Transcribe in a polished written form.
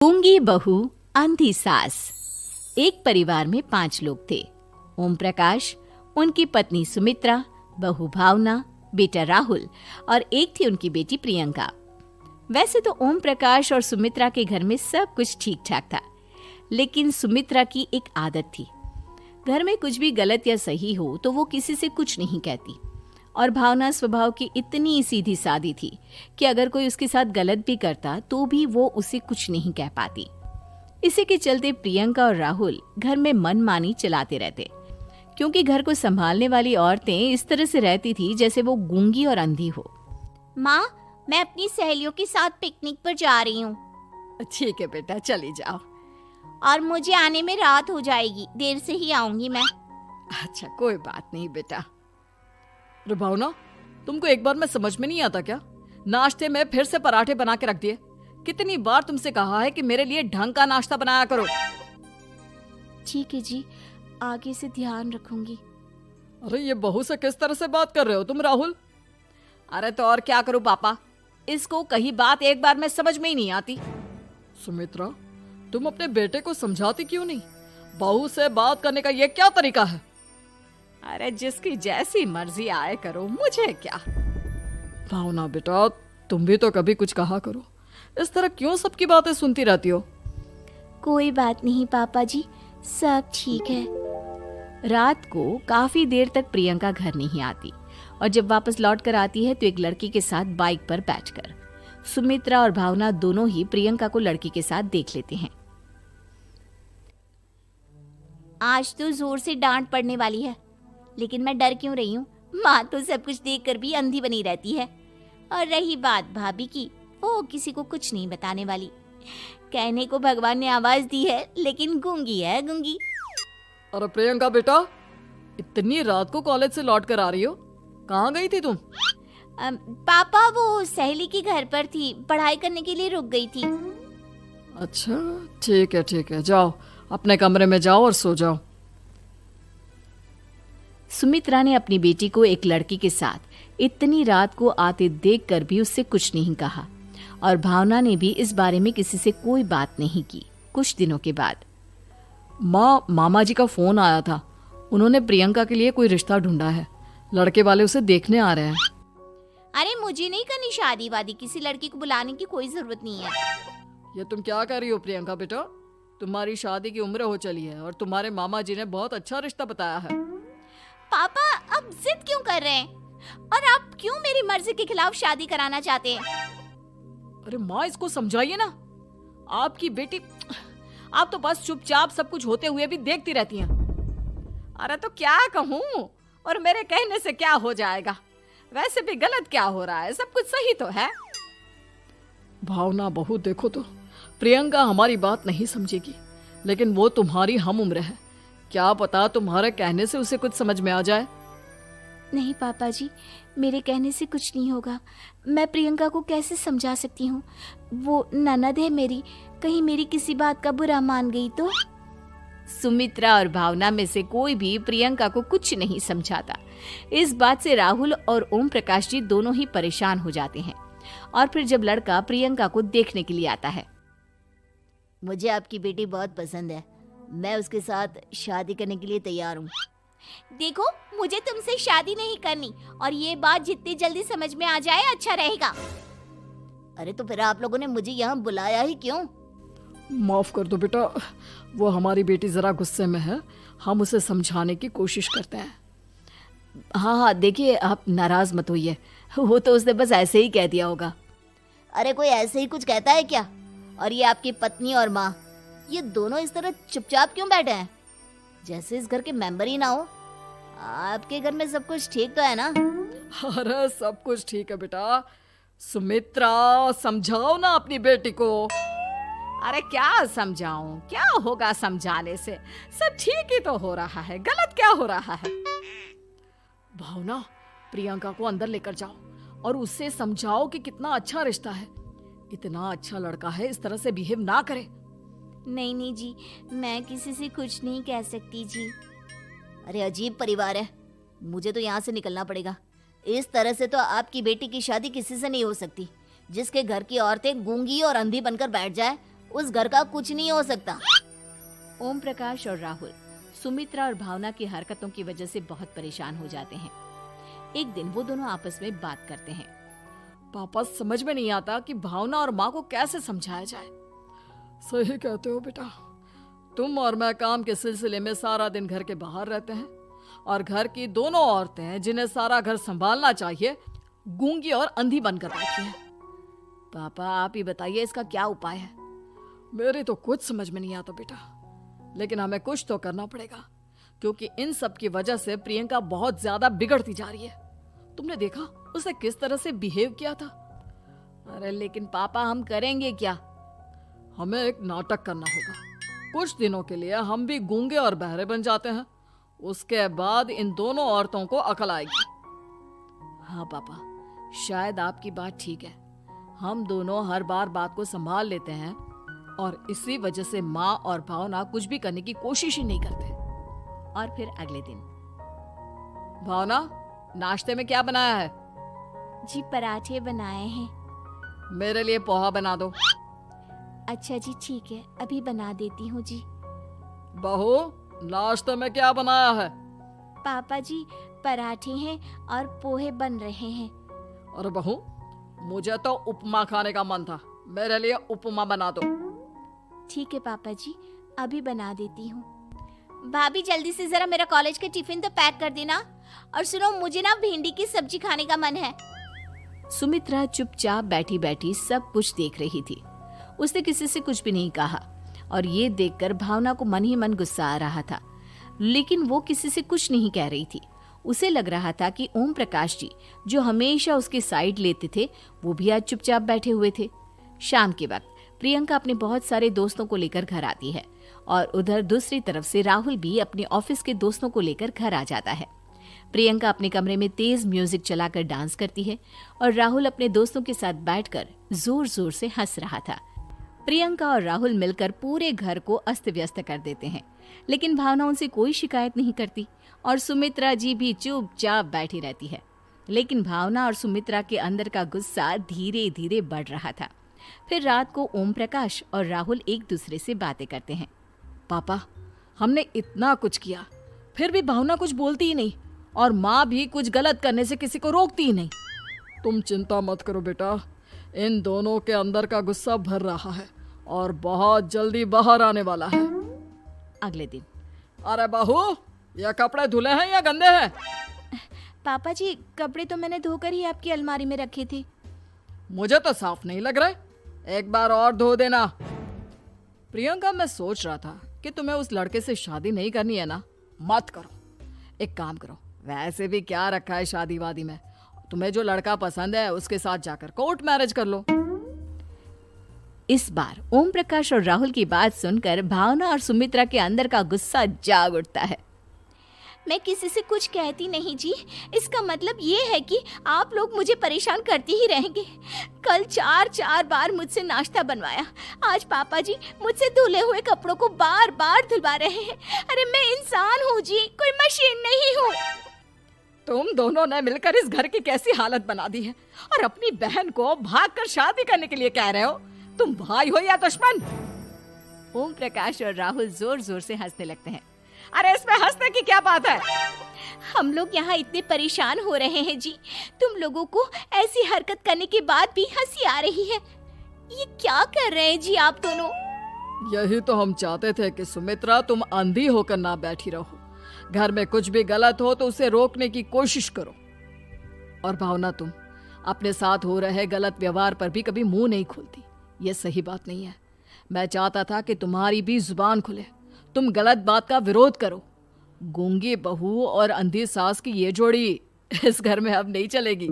गूंगी बहू अंधी सास। एक परिवार में 5 लोग थे। ओम प्रकाश, उनकी पत्नी सुमित्रा, बहू भावना, बेटा राहुल और एक थी उनकी बेटी प्रियंका। वैसे तो ओम प्रकाश और सुमित्रा के घर में सब कुछ ठीक ठाक था, लेकिन सुमित्रा की एक आदत थी। घर में कुछ भी गलत या सही हो तो वो किसी से कुछ नहीं कहती। और भावना स्वभाव की इतनी सीधी सादी थी कि अगर कोई उसके साथ गलत भी करता तो भी वो उसे कुछ नहीं कह पाती। इसी के चलते प्रियंका और राहुल घर में मनमानी चलाते रहते, क्योंकि घर को संभालने वाली औरतें इस तरह से रहती थी जैसे वो गूंगी और अंधी हो। माँ, मैं अपनी सहेलियों के साथ पिकनिक पर जा रही हूँ। ठीक है बेटा, चली जाओ। और मुझे आने में रात हो जाएगी, देर से ही आऊंगी मैं। अच्छा, कोई बात नहीं बेटा। अरे भावना, तुमको एक बार में समझ में नहीं आता क्या? नाश्ते में फिर से पराठे बना के रख दिए। कितनी बार तुमसे कहा है कि मेरे लिए ढंग का नाश्ता बनाया करो। ठीक है जी, आगे से ध्यान रखूंगी। अरे ये बहू से किस तरह से बात कर रहे हो तुम राहुल? अरे तो और क्या करूं पापा, इसको कही बात एक बार में समझ में ही नहीं आती। सुमित्रा, तुम अपने बेटे को समझाती क्यों नहीं? बहू से बात करने का ये क्या तरीका है? अरे जिसकी जैसी मर्जी आए करो, मुझे क्या। भावना बेटा, तुम भी तो कभी कुछ कहा करो। इस तरह क्यों सबकी बातें सुनती रहती हो? कोई बात नहीं पापा जी, सब ठीक है। रात को काफी देर तक प्रियंका घर नहीं आती और जब वापस लौट कर आती है तो एक लड़की के साथ बाइक पर बैठकर। सुमित्रा और भावना दोनों ही प्रियंका को लड़की के साथ देख लेते हैं। आज तो जोर से डांट पड़ने वाली है, लेकिन मैं डर क्यों रही हूँ? माँ तो सब कुछ देखकर भी अंधी बनी रहती है। और रही बात भाभी की, वो किसी को कुछ नहीं बताने वाली। कहने को भगवान ने आवाज दी है, लेकिन गूंगी है गूंगी। अरे प्रियंका बेटा, इतनी रात को कॉलेज से लौट कर आ रही हो? कहाँ गई थी तुम? पापा, वो सहेली के घर पर थी, पढ़ाई करने के लिए रुक गई थी। अच्छा, ठीक है, जाओ अपने कमरे में जाओ और सो जाओ। सुमित्रा ने अपनी बेटी को एक लड़की के साथ इतनी रात को आते देखकर भी उससे कुछ नहीं कहा और भावना ने भी इस बारे में किसी से कोई बात नहीं की। कुछ दिनों के बाद मामा जी का फोन आया था। उन्होंने प्रियंका के लिए कोई रिश्ता ढूंढा है। लड़के वाले उसे देखने आ रहे हैं। अरे मुझे नहीं करनी शादी वादी, किसी लड़की को बुलाने की कोई जरूरत नहीं है। ये तुम क्या कर रही हो प्रियंका बेटा? तुम्हारी शादी की उम्र हो चली है और तुम्हारे मामा जी ने बहुत अच्छा रिश्ता बताया है। पापा, अब जिद क्यों कर रहे हैं? और आप क्यों मेरी मर्जी के खिलाफ शादी कराना चाहते हैं? अरे माँ, इसको समझाइए ना। आपकी बेटी, आप तो बस चुपचाप सब कुछ होते हुए भी देखती रहती हैं। अरे तो क्या कहूँ, और मेरे कहने से क्या हो जाएगा? वैसे भी गलत क्या हो रहा है, सब कुछ सही तो है। भावना बहू, देखो तो प्रियंका हमारी बात नहीं समझेगी, लेकिन वो तुम्हारी हम उम्र है। क्या पता तुम्हारे कहने से उसे कुछ समझ में आ जाए। नहीं पापा जी, मेरे कहने से कुछ नहीं होगा। मैं प्रियंका को कैसे समझा सकती हूँ? वो ननद है मेरी, कहीं मेरी किसी बात का बुरा मान गई तो? सुमित्रा और भावना में से कोई भी प्रियंका को कुछ नहीं समझाता। इस बात से राहुल और ओम प्रकाश जी दोनों ही परेशान हो जाते हैं। और फिर जब लड़का प्रियंका को देखने के लिए आता है, मुझे आपकी बेटी बहुत पसंद है, मैं उसके साथ शादी करने के लिए तैयार हूँ। देखो, मुझे तुमसे शादी नहीं करनी, और ये बात जितनी जल्दी समझ में आ जाए अच्छा रहेगा। अरे तो फिर आप लोगों ने मुझे यहाँ बुलाया ही क्यों? माफ कर दो बेटा, वो हमारी बेटी जरा गुस्से में है, हम उसे समझाने की कोशिश करते हैं। हाँ, देखिए आप नाराज मत होइए, वो तो उसने बस ऐसे ही कह दिया होगा। अरे कोई ऐसे ही कुछ कहता है क्या? और ये आपकी पत्नी और माँ, ये दोनों इस तरह चुपचाप क्यों बैठे हैं, जैसे इस घर के मेंबर ही ना हो? आपके घर में सब कुछ ठीक तो है ना? अरे सब कुछ ठीक है बेटा। सुमित्रा, समझाओ ना अपनी बेटी को। अरे क्या समझाऊं, क्या होगा समझाने से? सब ठीक ही तो हो रहा है, गलत क्या हो रहा है? भावना, प्रियंका को अंदर लेकर जाओ और उससे समझाओ कि कितना अच्छा रिश्ता है। इतना अच्छा लड़का है, इस तरह से बिहेव ना करे। नहीं जी, मैं किसी से कुछ नहीं कह सकती जी। अरे अजीब परिवार है, मुझे तो यहाँ से निकलना पड़ेगा। इस तरह से तो आपकी बेटी की शादी किसी से नहीं हो सकती। जिसके घर की औरतें गूंगी और अंधी बनकर बैठ जाए उस घर का कुछ नहीं हो सकता। ओम प्रकाश और राहुल सुमित्रा और भावना की हरकतों की वजह से बहुत परेशान हो जाते हैं। एक दिन वो दोनों आपस में बात करते हैं। पापा, समझ में नहीं आता कि भावना और माँ को कैसे समझाया जाए। सही कहते हो बेटा, तुम और मैं काम के सिलसिले में सारा दिन घर के बाहर रहते हैं और घर की दोनों औरतें जिन्हें सारा घर संभालना चाहिए गूंगी और अंधी बनकर बैठी हैं। पापा आप ही बताइए इसका क्या उपाय है। मेरी तो कुछ समझ में नहीं आता बेटा, लेकिन हमें कुछ तो करना पड़ेगा क्योंकि इन सब की वजह से प्रियंका बहुत ज्यादा बिगड़ती जा रही है। तुमने देखा उसे किस तरह से बिहेव किया था। अरे लेकिन पापा हम करेंगे क्या? हमें एक नाटक करना होगा। कुछ दिनों के लिए हम भी गूंगे और बहरे बन जाते हैं, उसके बाद इन दोनों औरतों को अकल आएगी। हाँ पापा, शायद आपकी बात ठीक है। हम दोनों हर बार बात को संभाल लेते हैं और इसी वजह से माँ और भावना कुछ भी करने की कोशिश ही नहीं करते। और फिर अगले दिन, भावना, नाश्ते में क्या बनाया है? जी पराठे बनाए हैं। मेरे लिए पोहा बना दो। अच्छा जी ठीक है, अभी बना देती हूँ जी। बहू, नाश्ते में क्या बनाया है? पापा जी पराठे हैं और पोहे बन रहे हैं। अरे बहू, मुझे तो उपमा खाने का मन था, मेरे लिए उपमा बना दो। ठीक है पापा जी, अभी बना देती हूँ। भाभी जल्दी से जरा मेरा कॉलेज का टिफिन तो पैक कर देना। और सुनो, मुझे ना भिंडी की सब्जी खाने का मन है। सुमित्रा चुपचाप बैठी बैठी सब कुछ देख रही थी। उसने किसी से कुछ भी नहीं कहा और ये देखकर भावना को मन ही मन गुस्सा आ रहा था, लेकिन वो किसी से कुछ नहीं कह रही थी। उसे लग रहा था कि ओम प्रकाश जी जो हमेशा उसकी साइड लेते थे वो भी आज चुपचाप बैठे हुए थे। शाम के वक्त प्रियंका अपने बहुत सारे दोस्तों को लेकर घर आती है और उधर दूसरी तरफ से राहुल भी अपने ऑफिस के दोस्तों को लेकर घर आ जाता है। प्रियंका अपने कमरे में तेज म्यूजिक चलाकर डांस करती है और राहुल अपने दोस्तों के साथ बैठकर जोर जोर से हंस रहा था। प्रियंका और राहुल मिलकर पूरे घर को अस्त व्यस्त कर देते हैं, लेकिन भावना उनसे कोई शिकायत नहीं करती और सुमित्रा जी भी चुपचाप बैठी रहती है। लेकिन भावना और सुमित्रा के अंदर का गुस्सा धीरे धीरे बढ़ रहा था। फिर रात को ओम प्रकाश और राहुल एक दूसरे से बातें करते हैं। पापा, हमने इतना कुछ किया फिर भी भावना कुछ बोलती ही नहीं और माँ भी कुछ गलत करने से किसी को रोकती ही नहीं। तुम चिंता मत करो बेटा, इन दोनों के अंदर का गुस्सा भर रहा है और बहुत जल्दी बाहर आने वाला है। अगले दिन, अरे बहू, ये कपड़े धुले हैं या गंदे हैं? पापा जी कपड़े तो मैंने धोकर ही आपकी अलमारी में रखे थे। मुझे तो साफ नहीं लग रहे, एक बार और धो देना। प्रियंका, मैं सोच रहा था कि तुम्हें उस लड़के से शादी नहीं करनी है ना, मत करो। एक काम करो, वैसे भी क्या रखा है शादी वादी में, तुम्हें जो लड़का पसंद है उसके साथ जाकर कोर्ट मैरिज कर लो। इस बार ओम प्रकाश और राहुल की बात सुनकर भावना और सुमित्रा के अंदर का गुस्सा जाग उठता है। मैं किसी से कुछ कहती नहीं जी, इसका मतलब ये है कि आप लोग मुझे परेशान करते ही रहेंगे। कल 4 बार मुझसे नाश्ता बनवाया, आज पापा जी मुझसे धुले हुए कपड़ों को बार बार धुलवा रहे हैं। अरे मैं इंसान हूँ जी, कोई मशीन नहीं हूँ। तुम दोनों ने मिलकर इस घर की कैसी हालत बना दी है और अपनी बहन को भागकर शादी करने के लिए कह रहे हो। तुम भाई हो या दुश्मन? ओम प्रकाश और राहुल जोर जोर से हंसने लगते हैं। अरे इसमें हंसने की क्या बात है? हम लोग यहाँ इतने परेशान हो रहे हैं जी, तुम लोगों को ऐसी हरकत करने के बाद भी हंसी आ रही है। ये क्या कर रहे हैं जी आप दोनों? यही तो हम चाहते थे कि सुमित्रा तुम अंधी होकर ना बैठी रहो। घर में कुछ भी गलत हो तो उसे रोकने की कोशिश करो। और भावना, तुम अपने साथ हो रहे गलत व्यवहार पर भी कभी मुंह नहीं खोलती। ये सही बात नहीं है। मैं चाहता था कि तुम्हारी भी जुबान खुले, तुम गलत बात का विरोध करो। गूंगी बहू और अंधी सास की ये जोड़ी इस घर में अब नहीं चलेगी।